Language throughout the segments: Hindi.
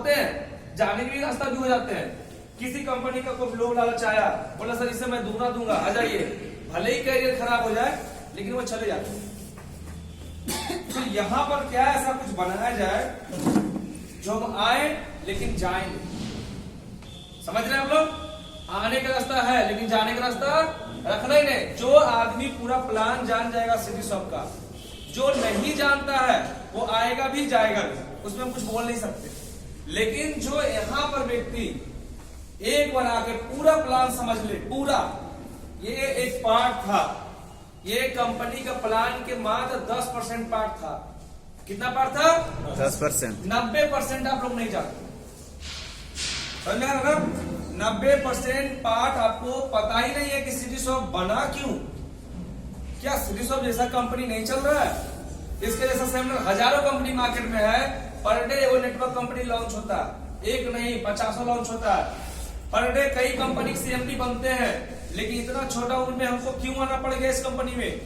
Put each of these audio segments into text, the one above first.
होते हैं, जाने के लिए रास्ता भी हो जाते हैं। किसी कंपनी का कोई लोग लालच आया, बोला सर इससे मैं दूंगा आ जाइए, भले ही कैरियर खराब हो जाए लेकिन वो चले जाते हैं। तो यहाँ पर क्या ऐसा कुछ बनाया जाए जो हम आए लेकिन जाए नहीं। समझ रहे हैं हम लोग? आने का रास्ता है लेकिन जाने का रास्ता रखना ही नहीं। जो आदमी पूरा प्लान जान जाएगा सिटी शॉप का, जो नहीं जानता है वो आएगा भी जाएगा भी, उसमें हम कुछ बोल नहीं सकते। लेकिन जो यहाँ पर व्यक्ति एक बार आके पूरा प्लान समझ ले, पूरा ये एक पार्ट था, ये कंपनी का प्लान के मात्र 10% पार्ट था। कितना पार्ट था? 10%। 90% आप लोग नहीं जानते। समझ में आ रहा ना? 90% पार्ट आपको पता ही नहीं है कि सिटी शॉप बना क्यों। क्या सिटी शॉप जैसा कंपनी नहीं चल रहा है? इसके जैसा सेमिनार हजारों कंपनी मार्केट में है। पर डे वो नेटवर्क कंपनी लॉन्च होता है, एक नहीं 50 लॉन्च होता है। पर डे कई कंपनी सीएमडी बनते हैं, लेकिन इतना छोटा उम्र में हमको क्यों आना पड़ गया इस कंपनी में?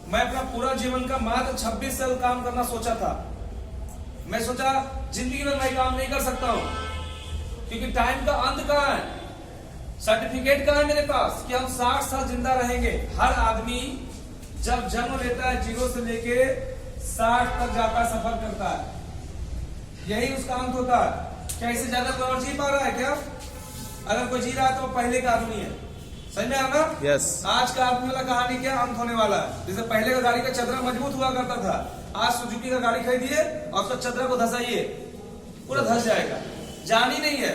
मैं अपना पूरा जीवन का मात्र 26 साल काम करना सोचा था। मैं सोचा जिंदगी में मैं काम नहीं कर सकता हूं, क्योंकि टाइम का अंत कहां है, सर्टिफिकेट कहां है मेरे पास कि हम 60 साल जिंदा रहेंगे। हर आदमी जब जन्म लेता है 0 से लेके 60 तक जाता है, सफर करता है, यही उसका अंत होता है। क्या इससे ज्यादा कोई और जी पा रहा है क्या? अगर कोई जी रहा है तो पहले का आदमी है। समझ में आना? यस। आज का आदमी वाला कहानी क्या अंत होने वाला है। जैसे पहले का गाड़ी का चदरा मजबूत हुआ करता था, आज सुजुकी का गाड़ी खरीदिए और उसका चदरा को धसाइए, पूरा धस जाएगा, जान ही नहीं है।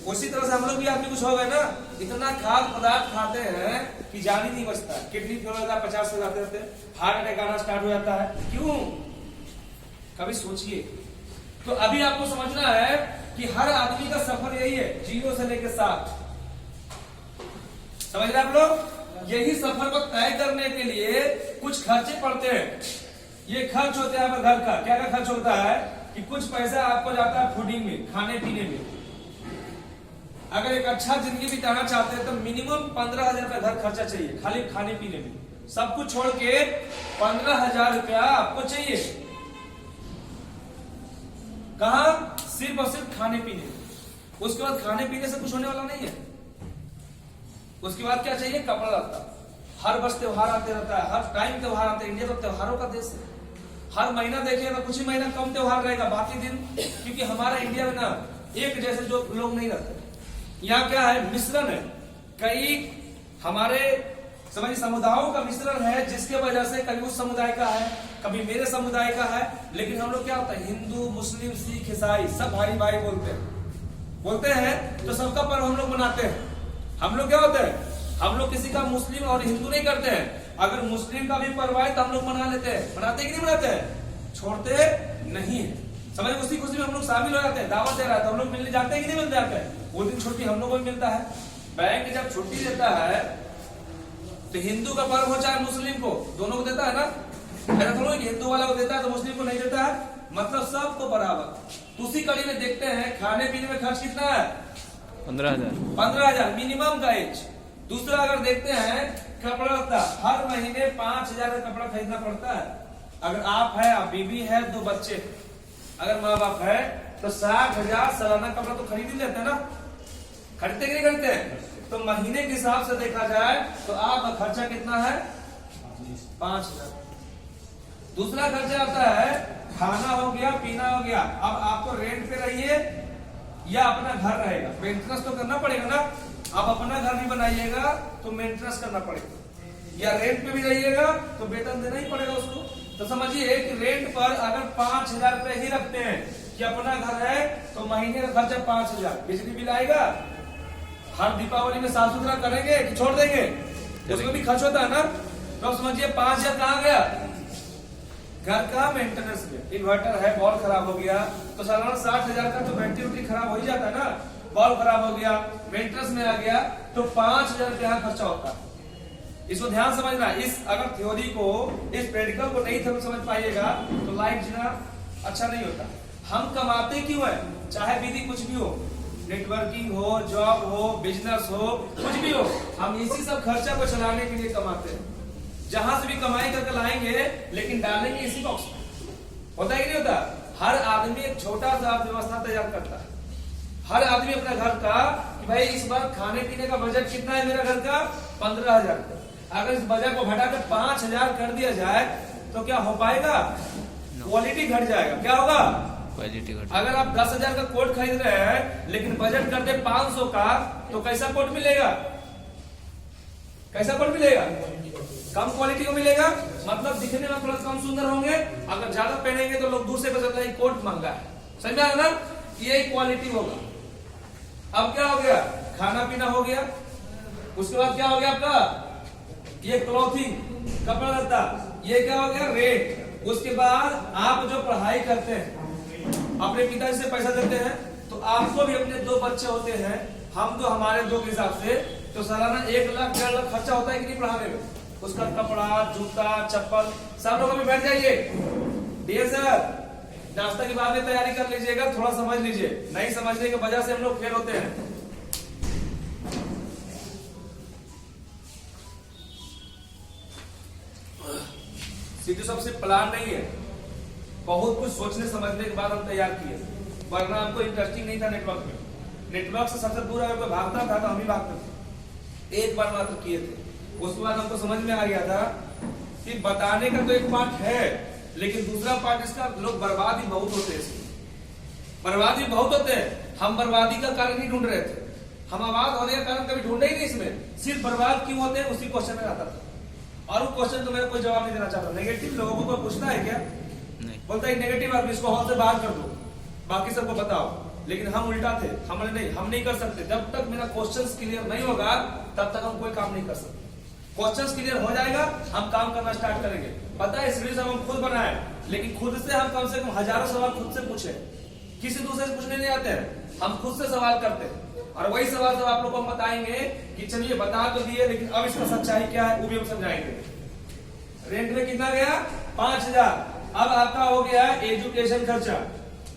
उसी तरह से हम लोग भी आदमी कुछ हो गए ना, इतना खाद्य पदार्थ खाते हैं कि जान ही नहीं बचता। किडनी फेल हो जाता है, 50 से जाते रहते, हार्ट अटैक आना स्टार्ट हो जाता है। क्यों? कभी सोचिए। तो अभी आपको समझना है कि हर आदमी का सफर यही है, 0 से लेकर 60। समझ रहे आप लोग? यही सफर को तय करने के लिए कुछ खर्चे पड़ते हैं। ये खर्च होते हैं घर का। क्या का खर्च होता है कि कुछ पैसा आपको जाता है फूडिंग में, खाने पीने में। अगर एक अच्छा जिंदगी बिताना चाहते हैं तो मिनिमम 15,000 रुपया घर खर्चा चाहिए, खाली खाने पीने में। सब कुछ छोड़ के 15,000 रुपया आपको चाहिए। कहा? सिर्फ और सिर्फ खाने पीने। उसके बाद खाने पीने से कुछ होने वाला नहीं है। उसके बाद क्या चाहिए? कपड़ा लत्ता। हर वर्ष त्योहार आते रहता है, हर टाइम त्योहार आते हैं। इंडिया तो त्योहारों का देश है। हर महीना देखिएगा कुछ ही महीना कम त्योहार रहेगा, बाकी दिन, क्योंकि हमारा इंडिया में ना एक जैसे जो लोग नहीं रहते। यहाँ क्या है? मिश्रण है। कई हमारे समझिए समुदायों का मिश्रण है, जिसके वजह से कभी उस समुदाय का है, कभी मेरे समुदाय का है। लेकिन हम लोग क्या होता है, हिंदू मुस्लिम सिख ईसाई सब भाई भाई बोलते हैं तो सबका पर्व हम लोग मनाते हैं। हम लोग क्या होते हैं, हम लोग किसी का मुस्लिम और हिंदू नहीं करते हैं। अगर मुस्लिम का भी पर्व आए तो हम लोग मना लेते हैं। मनाते कि नहीं मनाते हैं? छोड़ते नहीं है। समझ, उसी खुशी में हम लोग शामिल हो जाते हैं। दावत दे रहा है तो हम लोग मिलने जाते हैं कि नहीं मिलते जाते हैं? वो दिन छुट्टी हम लोग को भी मिलता है। बैंक जब छुट्टी देता है तो हिंदू का पर्व हो चाहे मुस्लिम को, दोनों को देता है ना। ऐसा थोड़ा कि हिंदू वाला को देता है तो मुस्लिम को नहीं देता है, मतलब सबको बराबर। उसी कड़ी में देखते हैं खाने पीने में खर्च कितना है? 15,000 मिनिमम का एज। दूसरा अगर देखते हैं कपड़ा लत्ता, हर महीने 5,000 का कपड़ा खरीदना पड़ता है। अगर आप है, आप बीबी है, 2 बच्चे, अगर माँ बाप है तो 60,000 सालाना कपड़ा तो खरीद ही लेते हैं ना। खरीदते कि नहीं खरीदते हैं? तो महीने के हिसाब से देखा जाए तो आपका खर्चा कितना है? 5,000। दूसरा खर्चा आता है खाना हो गया, पीना हो गया। अब आपको रेंट पे रहिए या अपना घर रहेगा, मेंटेनेंस तो करना पड़ेगा ना। आप अपना घर भी बनाइएगा तो मेंटेनेंस करना पड़ेगा, या रेंट पे भी रहिएगा तो वेतन देना ही पड़ेगा उसको। तो समझिए कि रेंट पर अगर 5,000 रुपए ही रखते हैं कि अपना घर है तो महीने का खर्चा 5,000। बिजली बिल आएगा, हर दीपावली में साफ सुथरा करेंगे कि छोड़ देंगे? उसमें भी खर्च होता है ना। तो समझिए 5,000 कहाँ गया? घर का मेंटेनेंस में। इन्वर्टर है, बॉल खराब हो गया तो सालाना 60,000 का तो बैटरी उटरी खराब हो ही जाता है ना। बॉल खराब हो गया, मेंटेनेंस में आ गया तो 5,000 रुपया खर्चा होता है। इसको ध्यान समझना। इस अगर थ्योरी को, इस प्रैक्टिकल को नहीं समझ पाइएगा तो लाइफ जीना अच्छा नहीं होता। हम कमाते क्यों है? चाहे विधि कुछ भी हो, नेटवर्किंग हो, जॉब हो, बिजनेस हो, कुछ भी हो, हम इसी सब खर्चा को चलाने के लिए कमाते हैं। जहां से भी कमाई करके लाएंगे लेकिन डालेंगे इसी बॉक्स में। होता है कि नहीं होता? हर आदमी एक छोटा सा अर्थव्यवस्था तैयार करता है। हर आदमी अपने घर का कि भाई इस बार खाने पीने का बजट कितना है मेरा घर का 15,000। अगर इस बजट को घटाकर 5,000 कर दिया जाए तो क्या हो पाएगा? क्वालिटी घट जाएगा। क्या होगा? क्वालिटी घट। अगर आप 10,000 का कोट खरीद रहे हैं लेकिन बजट कर दे 500 का, तो कैसा कोट मिलेगा? कैसा कोट मिलेगा? कम क्वालिटी को मिलेगा, मतलब दिखने में थोड़ा कम सुंदर होंगे। अगर ज्यादा पहनेंगे तो लोग दूसरे पे चलते हैं कोट महंगा है। समझ में आया ना? ये क्वालिटी होगा। अब क्या हो गया? खाना पीना हो गया। उसके बाद क्या हो गया आपका? ये क्लॉथिंग, कपड़ा लत्ता, ये क्या हो गया? रेट। उसके बाद आप जो पढ़ाई करते हैं, अपने पिताजी से पैसा देते हैं, तो आपको भी अपने 2 बच्चे होते हैं, हम तो हमारे 2 के हिसाब से तो सालाना 1 लाख 1.5 लाख खर्चा होता है कि नहीं पढ़ाने में? उसका कपड़ा, जूता, चप्पल, सब लोग अभी बैठ जाइए। डियर सर, नाश्ता की बाद में तैयारी कर लीजिएगा, थोड़ा समझ लीजिए। नहीं समझने की वजह से हम लोग फेल होते हैं। सीधे सबसे प्लान नहीं है, बहुत कुछ सोचने समझने के बाद हम तैयार किए, वरना हमको इंटरेस्टिंग नहीं था नेटवर्क में। नेटवर्क से सबसे दूर अगर कोई भागता था तो हम ही भागते थे। एक बार मात्र किए थे, उसके बाद हमको समझ में आ गया था कि बताने का तो एक पार्ट है, लेकिन दूसरा पार्ट इसका लोग बर्बाद ही बहुत होते हैं। बर्बाद ही बहुत होते हैं। हम बर्बादी का कारण ही ढूंढ रहे थे, हम आबाद होने का कारण कभी ढूंढे ही नहीं। इसमें सिर्फ बर्बाद क्यों होते हैं उसी क्वेश्चन में आता था, और वो क्वेश्चन को मेरा कोई जवाब नहीं देना चाहता। नेगेटिव लोगों को कोई पूछता है क्या? नहीं। बोलता है नेगेटिव आदमी, इसको हॉल से बाहर कर दो, बाकी सबको बताओ। लेकिन हम उल्टा थे, हमने नहीं, हम नहीं कर सकते। जब तक मेरा क्वेश्चंस क्लियर नहीं होगा तब तक हम कोई काम नहीं कर सकते। क्वेश्चंस क्लियर हो जाएगा, हम काम करना स्टार्ट करेंगे। पता है सीरीज हम खुद बनाए, लेकिन खुद से हम कम से कम हजारों सवाल खुद से पूछे, किसी दूसरे से पूछने नहीं आते हैं। हम खुद से सवाल करते हैं, और वही सवाल जब आप लोग को हम बताएंगे कि चलिए बता तो दिए, लेकिन अब इसका सच्चाई क्या है वो भी हम समझाएंगे। रेंट में कितना गया? 5,000। अब आपका हो गया एजुकेशन खर्चा,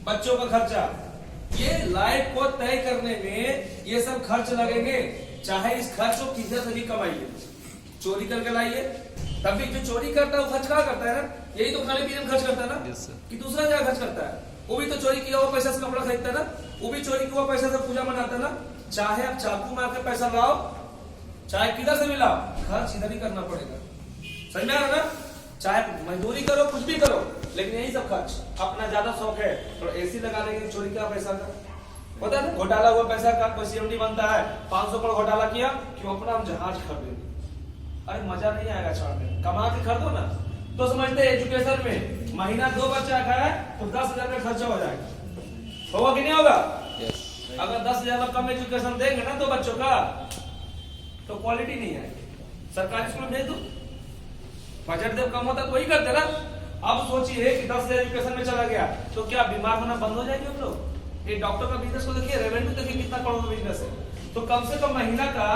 बच्चों का खर्चा। ये लाइफ को तय करने में ये सब खर्च लगेंगे। चाहे इस खर्च को किधर से भी कमाइए, चोरी करके लाइए, तब भी जो चोरी करता है वो खर्च कहाँ करता है ना? यही तो खाने पीने में खर्च करता है ना? कि दूसरा जगह खर्च करता है। वो भी तो चोरी किया हुआ पैसा से कपड़ा खरीदता है ना? वो भी चोरी किया हुआ पैसा से पूजा मनाता है ना? चाहे आप चाकू मार के पैसा लाओ, चाहे किधर से भी लाओ, खर्च इधर ही करना पड़ेगा। समझ में आ रहा ना? चाहे मजदूरी करो, कुछ भी करो, लेकिन यही सब खर्च। अपना ज्यादा शौक है तो एसी लगा लेंगे, चोरी का पैसा का पता है, घोटाला हुआ पैसा का। कोई सीएमडी बनता है, 500 करोड़ घोटाला किया, क्यों? अपना हम जहाज खरीदेंगे। अरे मजा नहीं आएगा छोड़ने, कमा के खरीदो ना। तो समझते एजुकेशन में महीना 2 बच्चा का है तो 10,000 का खर्चा हो जाएगा। होगा कि नहीं होगा? अगर 10,000 कम एजुकेशन देंगे ना 2 बच्चों का, तो क्वालिटी नहीं है। सरकारी स्कूल में भेज दो, बजट जब कम होता तो वही करते ना। अब सोचिए कि 10,000 एजुकेशन में चला गया तो क्या बीमार होना बंद हो जाएंगे हम लोग? ये डॉक्टर का बिजनेस को देखिए, रेवेन्यू देखिए कितना करोड़ का बिजनेस है। तो कम से कम महीना का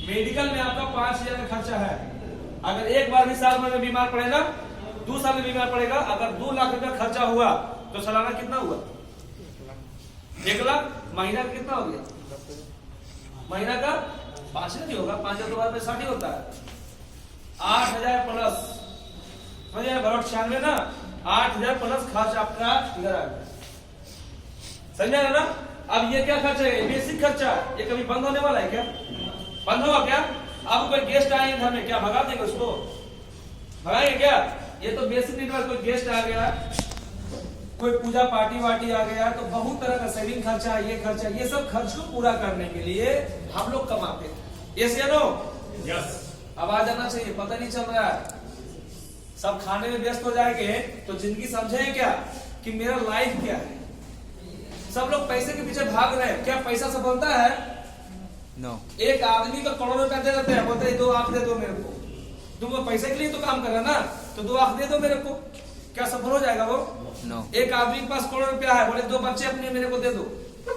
मेडिकल में आपका 5,000 का खर्चा है। अगर एक बार भी साल में बीमार पड़ेगा, 2 साल में बीमार पड़ेगा, अगर 2 लाख रुपया खर्चा हुआ तो सालाना कितना हुआ? 1 लाख। महीना का कितना हो गया? महीना का 5,000 नहीं होगा, 5,000 तो 60 होता है। 8,000 प्लस, समझ आए? बराबर 96 ना, 8,000 प्लस खर्च आपका इधर आ गया। समझ में आ रहा ना? अब ये क्या खर्चा है? बेसिक खर्चा। ये कभी बंद होने वाला है क्या? बंद होगा क्या? अब कोई गेस्ट आएंगे घर में, क्या भगा देंगे उसको? भगाएंगे क्या? ये तो बेसिक नीड। कोई गेस्ट आ गया, कोई पूजा पार्टी वार्टी आ गया, तो बहुत तरह का सेविंग खर्चा, ये खर्चा, ये सब खर्च को पूरा करने के लिए हम लोग कमाते हैं। यस या नो? यस। अब आ जाना चाहिए, पता नहीं चल रहा है, सब खाने में व्यस्त हो जाएंगे तो जिंदगी समझे क्या कि मेरा लाइफ क्या है? सब लोग पैसे के पीछे भाग रहे हैं। क्या पैसा सफलता है? नो। एक आदमी को करोड़ों रुपया दे देते हैं, बोलते हैं 2 आंख दे दो मेरे को। तुमको पैसे के लिए तो काम कर रहा ना, तो 2 आंख दे दो मेरे को। क्या सफल हो जाएगा वो? नो। एक आदमी के पास करोड़ रुपया है, बोले 2 बच्चे अपने मेरे को दे दो,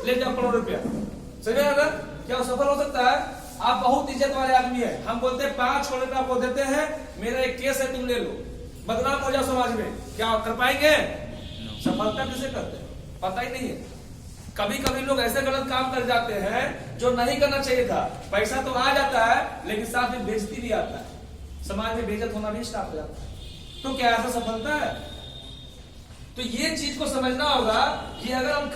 ले जाओ करोड़ रुपया। समझ में आ रहा? क्या वो सफल हो सकता है? आप बहुत इज्जत वाले आदमी है, हम बोलते हैं 5 करोड़ रुपया आपको देते हैं, मेरा एक केस है, तुम ले लो, बदनाम हो जाओ समाज में, क्या कर पाएंगे? सफलता किसे करते हैं पता ही नहीं है। कभी कभी लोग ऐसे गलत काम कर जाते हैं जो नहीं करना चाहिए था। पैसा तो आ जाता है, लेकिन साथ में बेइज्जती भी आता है, समाज में बेइज्जत होना भी स्टार्ट हो जाता है। तो क्या ऐसा सफलता है? तो ये चीज को समझना होगा कि अगर हम